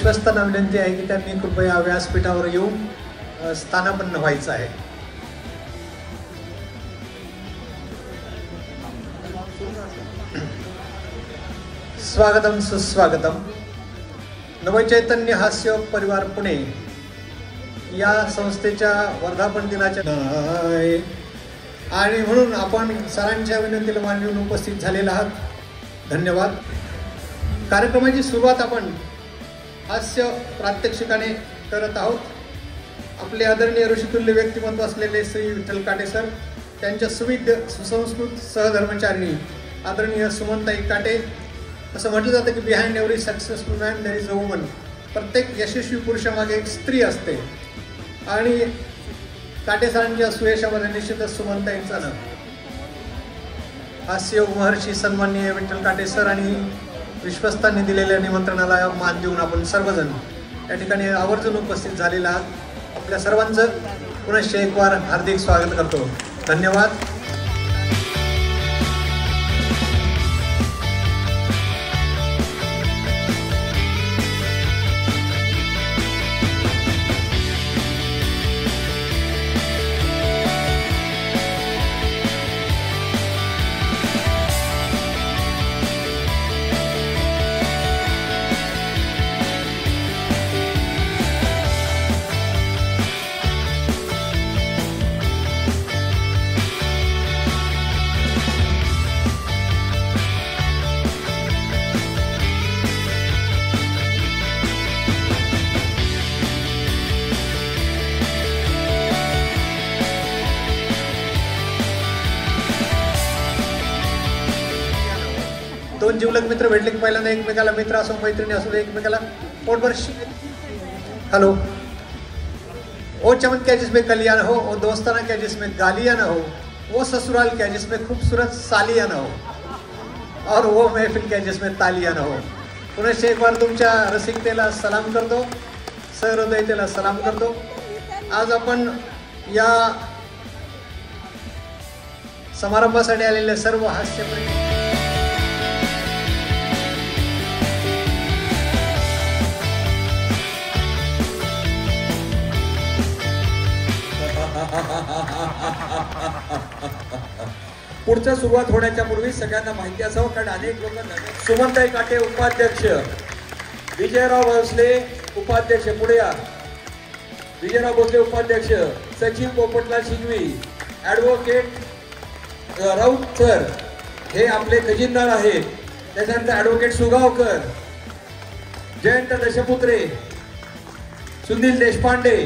विश्वस्तांना विनंती आहे की त्यांनी कृपया व्यासपीठावर येऊन स्थानापन्न व्हायचं आहे. स्वागतम सुस्वागतम. नवचैतन्य हास्य परिवार पुणे या संस्थेच्या वर्धापन दिनाच्या आणि म्हणून आपण सरांच्या विनंतीला मान देऊन उपस्थित झालेला आहात. धन्यवाद. कार्यक्रमाची सुरुवात आपण हास्य प्रात्यक्षिकाने करत आहोत. आपले आदरणीय ऋषितुल्य व्यक्तिमत्व असलेले श्री विठ्ठल काटे सर, त्यांच्या सुविद्य सुसंस्कृत सहधर्मचारिणी आदरणीय सुमनताई काटे. असं म्हटलं जातं की behind every successful man there is a woman. प्रत्येक यशस्वी पुरुषामागे एक स्त्री असते आणि काटे सरांच्या सुयशामध्ये निश्चितच सुमनताईंचा ना हास्य महर्षी सन्माननीय विठ्ठल काटे सर आणि विश्वस्तांनी दिलेल्या निमंत्रणाला मान देऊन आपण सर्वजण या ठिकाणी आवर्जून उपस्थित झालेला आहात. आपल्या सर्वांचं पुनश्च एक वार हार्दिक स्वागत करतो. धन्यवाद. दोन जिवलग मित्र भेटले की पहिल्यांदा एकमेकाला मित्र असो मैत्रिणी असो एकमेकाला पोटभर हॅलो. ओ चमन क्या जिसमें कलियां हो, ओ दोस्ताना क्या जिसमें गालियां ना हो, वो ससुराल क्या जिसमें खूबसूरत सालियां ना हो, और वो महफिल क्या जिसमें तालियां ना हो. पुनश्च एक बार तुमच्या रसिकतेला सलाम करतो, सहृदयतेला सलाम करतो. आज आपण या समारंभासाठी आलेले सर्व हास्यप्रेमी पुढच्या सुरुवात होण्याच्या पूर्वी सगळ्यांना माहिती असावं, कारण अनेक लोक सुमनताई काटे उपाध्यक्ष, विजयराव भोसले उपाध्यक्ष पुढे या, विजयराव भोसले उपाध्यक्ष, सचिव पोपटलाल शिंगवी, ॲडव्होकेट राऊत सर हे आपले खजिनदार आहेत. त्याच्यानंतर ॲडव्होकेट सुगावकर, जयंत दशपुत्रे, सुनील देशपांडे,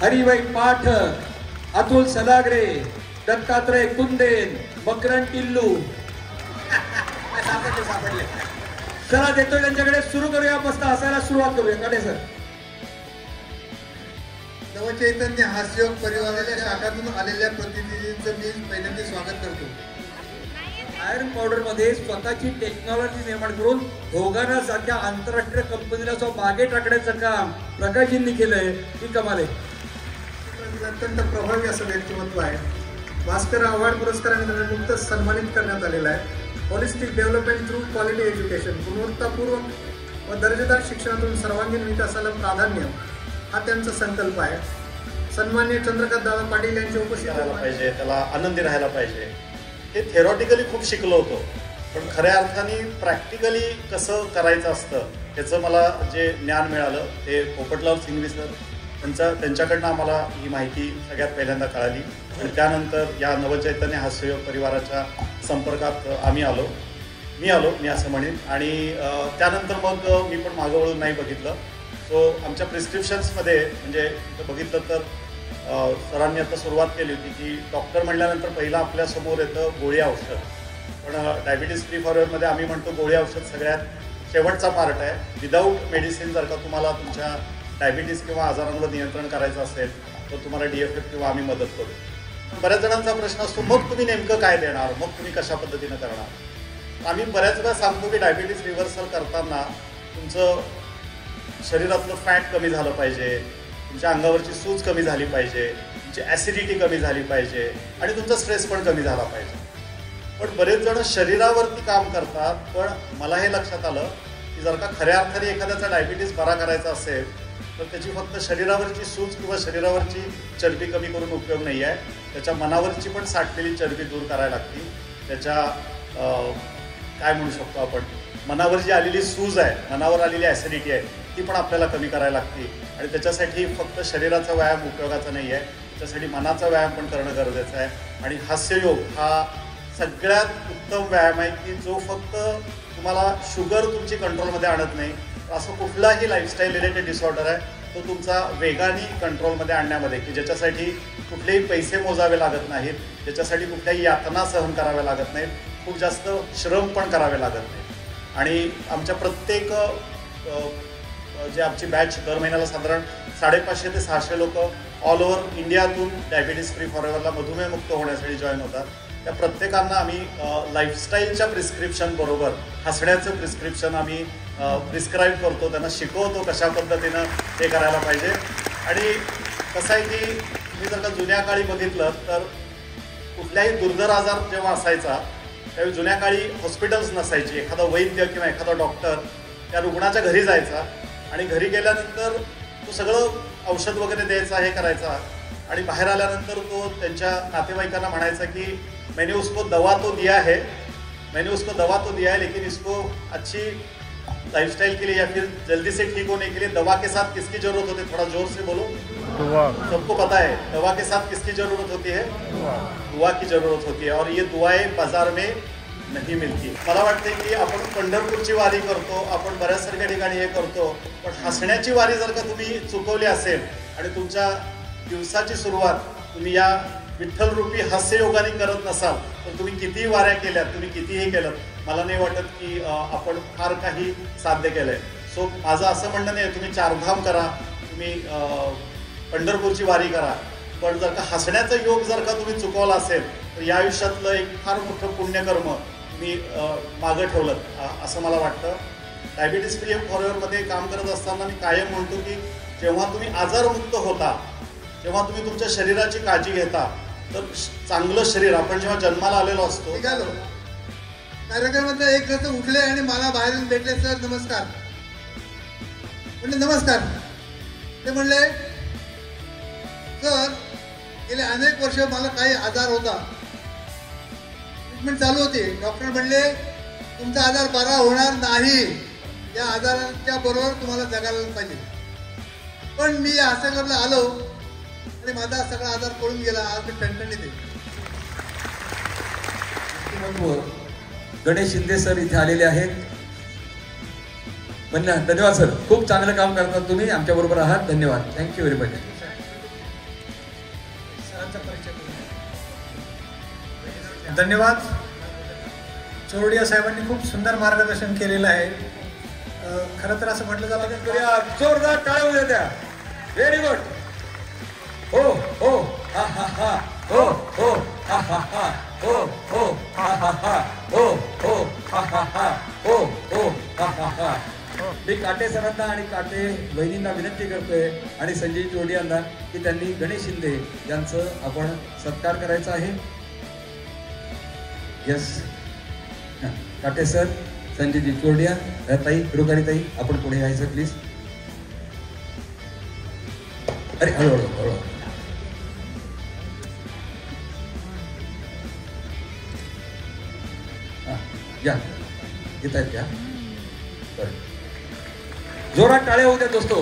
हरिभाई पाठक, अतुल सदागरे, दत्तात्रय कुंदेन, मकरन टिल्लू सापडले. चला देतोय त्यांच्याकडे. सुरू करूया. मस्त हसायला सुरुवात करूया. काटे सर. नवचैतन्य हास्ययोग परिवाराच्या शाखातून आलेल्या प्रतिनिधींचं मी पहिल्यांदा स्वागत करतो. आयर्न पावडर मध्ये स्वतःची टेक्नॉलॉजी निर्माण करून भोगाना सारख्या आंतरराष्ट्रीय कंपनीला मागे टाकण्याचं काम प्रकाशजींनी केलंय. ही कमाल आहे. अत्यंत प्रभावी असं व्यक्तिमत्व आहे. भास्कर अवॉर्ड पुरस्काराने त्यांना नुकतंच सन्मानित करण्यात आलेला आहे. Holistic development through quality education, गुणवत्तापूर्वक व दर्जेदार शिक्षणातून सर्वांगीण विकासाला प्राधान्य हा त्यांचा संकल्प आहे. सन्माननीय चंद्रकांत दादा पाटील यांची उपस्थिती राहायला पाहिजे, त्याला आनंदी राहायला पाहिजे. हे थेरॉटिकली खूप शिकलो होतो, पण खऱ्या अर्थाने प्रॅक्टिकली कसं करायचं असतं त्याचं मला जे ज्ञान मिळालं ते पोपटलाल सिंघवी सर त्यांच्याकडनं आम्हाला ही माहिती सगळ्यात पहिल्यांदा कळाली. आणि त्यानंतर या नवचैतन्य हास्ययोग परिवाराच्या संपर्कात मी असं म्हणेन. आणि त्यानंतर मग मी पण मागं वळून नाही बघितलं. सो आमच्या प्रिस्क्रिप्शन्समध्ये म्हणजे बघितलं तर सरांनी आता सुरुवात केली होती की डॉक्टर म्हणल्यानंतर पहिलं आपल्यासमोर येतं गोळी औषध. पण डायबिटीज फ्री फॉरवर्डमध्ये आम्ही म्हणतो गोळी औषध सगळ्यात शेवटचा पार्ट आहे. विदाऊट मेडिसिन जर का तुम्हाला तुमच्या डायबिटीज किंवा आजारांवर नियंत्रण करायचं असेल तर तुम्हाला DFF किंवा आम्ही मदत करू. बऱ्याच जणांचा प्रश्न असतो मग तुम्ही नेमकं काय देणार, मग तुम्ही कशा पद्धतीनं करणार. आम्ही बऱ्याच वेळा सांगतो की डायबिटीज रिव्हर्सल करताना तुमचं शरीरातलं फॅट कमी झालं पाहिजे, तुमच्या अंगावरची सूज कमी झाली पाहिजे, तुमची ॲसिडिटी कमी झाली पाहिजे आणि तुमचा स्ट्रेस पण कमी झाला पाहिजे. पण बरेच जण शरीरावरती काम करतात. पण मला हे लक्षात आलं की की जर का खऱ्या अर्थाने एखाद्याचा डायबिटीस बरा करायचा असेल तर त्याची फक्त शरीरावरची सूज किंवा शरीरावरची चरबी कमी करून उपयोग नाही आहे, त्याच्या मनावरची पण साठलेली चरबी दूर करायला लागते. त्याच्या काय म्हणू शकतो आपण, मनावर जी आलेली सूज आहे, मनावर आलेली ॲसिडिटी आहे, ती पण आपल्याला कमी करायला लागते. आणि त्याच्यासाठी फक्त शरीराचा व्यायाम उपयोगाचा नाही आहे, त्याच्यासाठी मनाचा व्यायाम पण करणं गरजेचं आहे. आणि हास्ययोग हा सगळ्यात उत्तम व्यायाम आहे की जो फक्त तुम्हाला शुगर तुमची कंट्रोलमध्ये आणत नाही, असं कुठलाही लाईफस्टाईल रिलेटेड डिसऑर्डर आहे तो तुमचा वेगाने कंट्रोलमध्ये आणण्यामध्ये, की ज्याच्यासाठी कुठलेही पैसे मोजावे लागत नाहीत, ज्याच्यासाठी कुठल्याही यातना सहन कराव्या लागत नाहीत, खूप जास्त श्रम पण करावे लागत नाहीत. आणि आमच्या प्रत्येक जे आमची बॅच दर महिन्याला साधारण 550 ते 600 लोक ऑल ओव्हर इंडियातून डायबिटीस फ्री फॉरएव्हरला मधुमेहमुक्त होण्यासाठी जॉईन होतात. त्या प्रत्येकांना आम्ही लाईफस्टाईलच्या प्रिस्क्रिप्शन बरोबर हसण्याचं प्रिस्क्रिप्शन आम्ही प्रिस्क्राईब करतो, त्यांना शिकवतो कशा पद्धतीनं ते करायला पाहिजे. आणि कसं आहे की तुम्ही जर का जुन्या काळी बघितलं तर कुठल्याही दुर्धर आजार जेव्हा असायचा त्यावेळी जुन्या काळी हॉस्पिटल्स नसायची. एखादा वैद्य किंवा एखादा डॉक्टर त्या रुग्णाच्या घरी जायचा आणि घरी गेल्यानंतर तो सगळं औषध वगैरे द्यायचा, हे करायचा, आणि बाहेर आल्यानंतर तो त्यांच्या नातेवाईकांना म्हणायचा की मैंने उसको दवा तो दिया है, मैंने उसको दवा तो दिया है, लेकिन इसको अच्छी लाइफस्टाइल के लिए या फिर जल्दी से ठीक होने के लिए दवा के साथ किसकी जरूरत होती है? थोड़ा जोर से बोलो. दुआ. सबको पता है दवा के साथ किसकी जरूरत होती है? दुआ की जरूरत होती है. और ये दुआएं बाजार में नाही मिळती. मला वाटते की आपण पंढरपूरची वारी करतो, आपण बऱ्याचसारख्या ठिकाणी हे करतो, पण हसण्याची वारी जर का तुम्ही चुकवली असेल आणि तुमच्या दिवसाची सुरुवात तुम्ही या विठ्ठलरूपी हास्ययोगाने करत नसाल तर तुम्ही कितीही वाऱ्या केल्यात, तुम्ही कितीही केलं, मला नाही वाटत की आपण फार काही साध्य केलंय. सो माझं असं म्हणणं नाही, तुम्ही चारधाम करा, तुम्ही पंढरपूरची वारी करा, पण जर का हसण्याचा योग जर का तुम्ही चुकवला असेल तर या आयुष्यातलं एक फार मोठं पुण्यकर्म तुम्ही मागं ठेवलं असं मला वाटतं. डायबिटीस फ्री फॉरएव्हरमध्ये काम करत असताना मी कायम म्हणतो की जेव्हा तुम्ही आजारमुक्त होता, जेव्हा तुम्ही तुमच्या शरीराची काळजी घेता, तर चांगलं शरीर, आपण जेव्हा जन्माला आलेलो असतो. निघालो कार्यक्रमात एक जण उठले आणि मला बाहेरून भेटले, सर नमस्कार. म्हणले नमस्कार. ते म्हणले सर गेले अनेक वर्ष मला काही आजार होता, ट्रीटमेंट चालू होती, डॉक्टर म्हणले तुमचा आजार बरा होणार नाही, या आजाराच्या बरोबर तुम्हाला जगायला पाहिजे. पण मी या हास्यकरला आलो आणि माझा सगळा आजार पळून गेला. आज मी टणटणीत आहे. गणेश शिंदे सर इथे आलेले आहेत. धन्यवाद सर, खूप चांगलं काम करतात तुम्ही, आमच्या बरोबर आहात. धन्यवाद, थँक्यू व्हेरी मच. धन्यवाद. चोरडिया साहेबांनी खूप सुंदर मार्गदर्शन केलेलं आहे. खरं तर असं म्हटलं जातं की जोरदार टाळ्या होऊ द्या. Very good. हो हो हा हा हा हो हो हा हा हा हो हो हा हा हा हो हो हा हा हा हो हो हा हा हा. मी काटे सरांना आणि काटे बहिणींना विनंती करतोय आणि संजय चोरडियांना की त्यांनी गणेश शिंदे यांचं आपण सत्कार करायचा आहे. यस, काटे सर, संजयजी चोरडिया, ताई रुकारी ताई, आपण पुढे यायचं प्लीज. अरे हळूहळू हळूहळू. या येत आहेत का? बरं, जोरात टाळ्या होऊ द्या दोस्तो.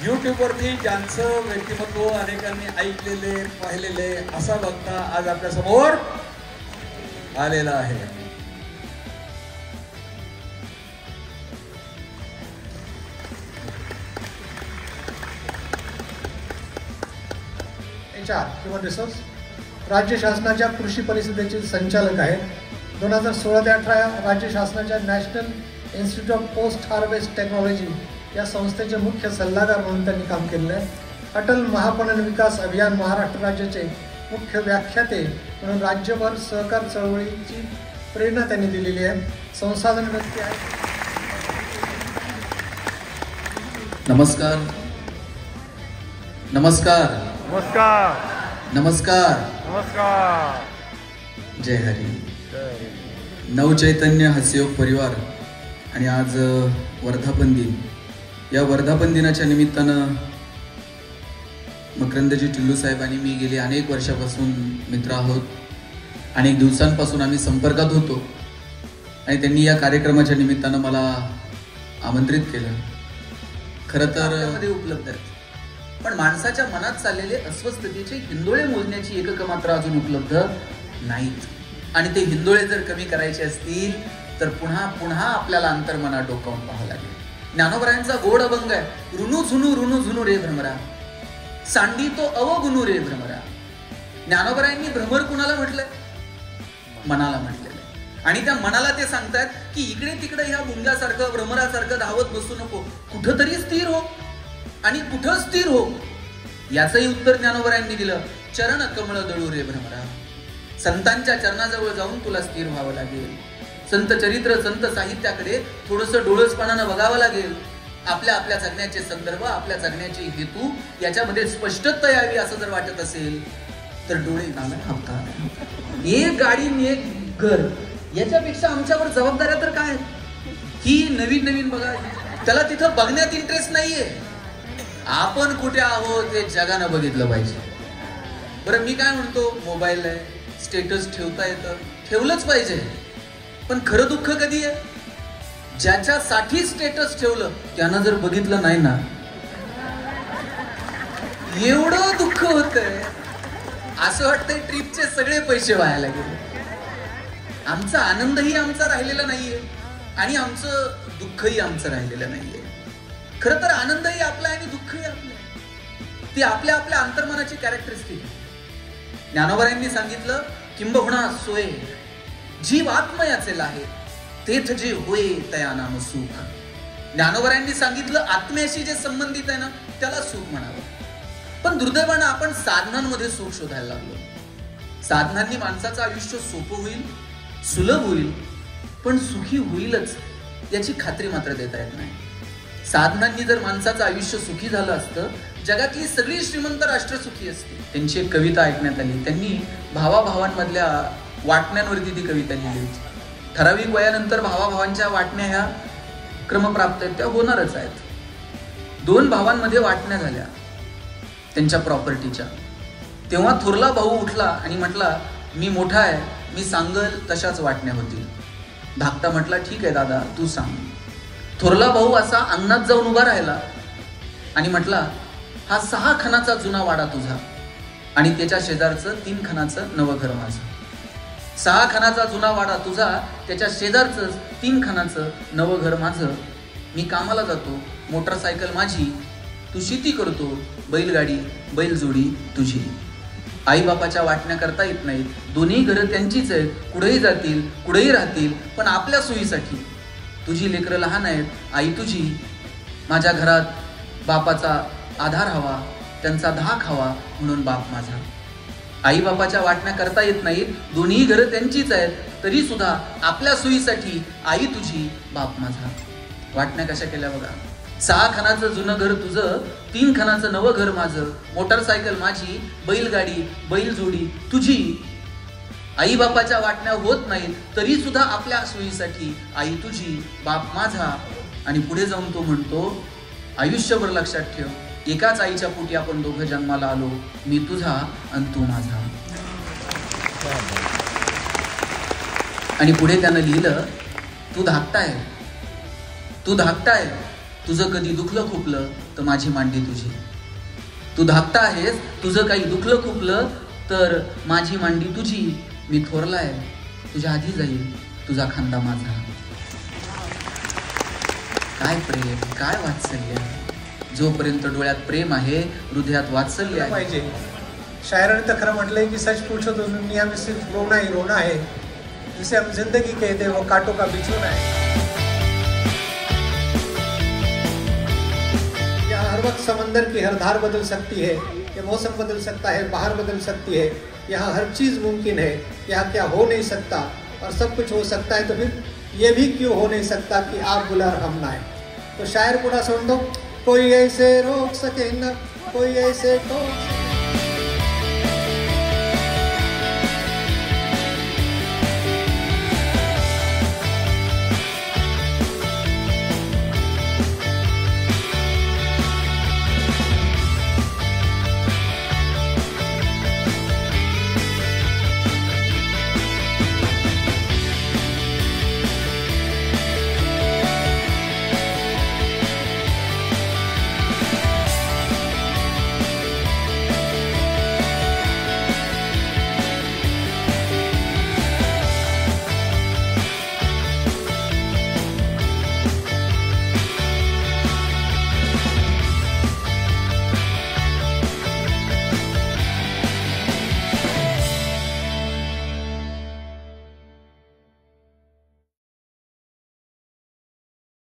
यूट्यूबवरती ज्यांचं व्यक्तिमत्व अनेकांनी ऐकलेले, पाहिलेले, असा वक्ता आज आपल्या समोर आलेला आहे. ह्युमन रिसोर्स राज्य शासनाच्या कृषी परिषदेचे संचालक आहेत. 2016 ते 18 राज्य शासनाच्या national institute of post harvest technology या संस्थेचे मुख्य सल्लागार म्हणून त्यांनी काम केलेलं आहे. अटल महापणन विकास अभियान महाराष्ट्र राज्याचे मुख्य व्याख्याते म्हणून राज्यभर सहकार चळवळीची प्रेरणा त्यांनी दिलेली आहे. संसाधन व्यक्ती आहे. नमस्कार नमस्कार नमस्कार नमस्कार नमस्कार. जय हरी. नवचैतन्य हास्ययोग परिवार आणि आज वर्धापन दिन. या वर्धापन दिनाच्या निमित्तानं मकरंदजी टिल्लू साहेब आणि मी गेली अनेक वर्षापासून मित्र आहोत. अनेक दिवसांपासून आम्ही संपर्कात होतो आणि त्यांनी या कार्यक्रमाच्या निमित्तानं मला आमंत्रित केलं. खरं तर मध्ये उपलब्ध आहेत, पण माणसाच्या मनात चाललेले अस्वस्थतेचे हिंदोळे मोजण्याची एकक मात्र अजून उपलब्ध नाहीत. आणि ते हिंदोळे जर कमी करायचे असतील तर पुन्हा पुन्हा आपल्याला अंतर्मनात डोकावून पाहावं लागेल. ज्ञानोबरायांचा गोड अभंग आहे, ऋणू झुनू रे भ्रमरा, सांडी तो अवगुणू रे भ्रमरा. ज्ञानोबरायांनी भ्रमर कुणाला म्हटलंय? मनाला म्हटलेलं आहे. आणि त्या मनाला ते सांगतात की इकडे तिकडे ह्या गुंग्यासारखं भ्रमरासारखं धावत बसू नको, कुठंतरी स्थिर हो. आणि कुठं स्थिर हो याचंही उत्तर ज्ञानोबरायांनी दिलं, चरण कमळ दळू रे भ्रमरा. संतांच्या चरणाजवळ जाऊन तुला स्थिर व्हावं लागेल. संत चरित्र संत साहित्याकडे थोडंसं डोळसपणानं बघावं लागेल. आपल्या आपल्या जगण्याचे संदर्भ, आपल्या जगण्याचे हेतू याच्यामध्ये स्पष्टता यावी असं जर वाटत असेल तर डोळे एक गाडी एक घर याच्यापेक्षा आमच्यावर जबाबदाऱ्या तर काय. ही नवीन नवीन बघा, त्याला तिथं बघण्यात इंटरेस्ट नाहीये. आपण कुठे आहोत हे जगानं बघितलं पाहिजे. बरं मी काय म्हणतो, मोबाईल आहे, स्टेटस ठेवता येतं, ठेवलंच पाहिजे. पण खरं दुःख कधी आहे? ज्याच्यासाठी स्टेटस ठेवलं त्यानं जर बघितलं नाही ना, एवढं दुःख होतंय. असं वाटतंय ट्रिपचे सगळे पैसे वायाला गेले. आमचा आनंदही आमचा राहिलेला नाहीये आणि आमचं दुःखही आमचं राहिलेलं नाहीये. खरं तर आनंदही आपला आणि दुःखही आपलं, ती आपल्या आपल्या अंतर्मनाची कॅरेक्टरिस्टिक. ज्ञानोबरायांनी सांगितलं, किंबहुना सोय जीव आत्मयाचे लाहे, तेथ जे होय तया नाम सुख. ज्ञानोबरायांनी सांगितलं, आत्म्याशी जे संबंधित आहे ना त्याला सुख म्हणावं. पण दुर्दैवानं आपण साधनांमध्ये सुख शोधायला लागलो. साधनांनी माणसाचं आयुष्य सोपं होईल, सुलभ होईल, पण सुखी होईलच याची खात्री मात्र देता येत नाही. साधनांनी जर माणसाचं आयुष्य सुखी झालं असतं, जगातली सगळी श्रीमंत राष्ट्र सुखी असती. त्यांची एक कविता ऐकण्यात आली. त्यांनी भावाभावांमधल्या वाटण्यांवरती ती कविता लिहिली होती. ठराविक वयानंतर भावाभावांच्या वाटण्या ह्या क्रमप्राप्त आहेत, त्या होणारच आहेत. 2 भावांमध्ये वाटण्या झाल्या त्यांच्या प्रॉपर्टीच्या. तेव्हा थोरला भाऊ उठला आणि म्हटला, मी मोठा आहे, मी सांगल तशाच वाटण्या होतील. धाकटा म्हटला, ठीक आहे दादा तू सांग. थोरला भाऊ असा अंगणात जाऊन उभा राहिला आणि म्हटला, हा 6 खणाचा जुना वाडा तुझा आणि त्याच्या शेजारचं 3 खणाचं नवं घर माझं. 6 खणाचा जुना वाडा तुझा, त्याच्या शेजारचं 3 खणाचं नवं घर माझं. मी कामाला जातो, मोटरसायकल माझी, तू शेती करतो, बैलगाडी बैलजोडी तुझी. आई बापाच्या वाटण्या करता येत नाहीत, दोन्ही घरं त्यांचीच आहेत, कुठेही जातील कुठेही राहतील, पण आपल्या सोयीसाठी. तुझी लेकरं लहान आहेत, आई तुझी, माझ्या घरात बापाचा आधार हवा, त्यांचा धाक हवा म्हणून बाप माझा. आई बापाच्या वाटण्या करता येत नाहीत, दोन्ही घरं त्यांचीच आहेत, तरी सुद्धा आपल्या सोयीसाठी आई तुझी बाप माझा. वाटण्या कशा केल्या बघा. 6 खणाचं जुनं घर तुझं, 3 खणाचं नवं घर माझं, मोटरसायकल माझी, बैलगाडी बैलजोडी तुझी. आई बापाच्या वाटण्या होत नाहीत, तरी सुद्धा आपल्या सोयीसाठी आई तुझी बाप माझा. आणि पुढे जाऊन तो म्हणतो, आयुष्यभर लक्षात ठेव, एकाच आईच्या पोटी आपण दोघं जन्माला आलो, मी तुझा आणि तू माझा. आणि पुढे त्यानं लिहिलं, तू धाकटा आहे, तू धाकटा आहे, तुझं कधी दुखलं खुपलं तर माझी मांडी तुझी. तू धाकटा आहेस, तुझं काही दुखलं खुपलं तर माझी मांडी तुझी. मी थोरला आहे, तुझ्या आधी जाईल, तुझा खांदा माझा. काय प्रेम, काय वात्सल्य. जोपर्यंत डोळ्यात प्रेम आहे, हृदयात वात्सल्य पाहिजे. शायराने तर खरं म्हटलंय की सच पूछो तो दुनिया में सिर्फ रोना ही रोना है, जिसे हम जिंदगी कहते हैं वो कांटों का बिछोना है. यहाँ हर वक्त समंदर की हर धार बदल सकती है, ये मौसम बदल सकता है, बाहर बदल सकती है. यहाँ हर चीज़ मुमकिन है, यहाँ क्या हो नहीं सकता और सब कुछ हो सकता है, तो फिर ये भी क्यों हो नहीं सकता कि आप बुला और हम ना आए. तो शायर पूरा सुन दो, कोई ऐसे रोक सके न कोई ऐसे टोक.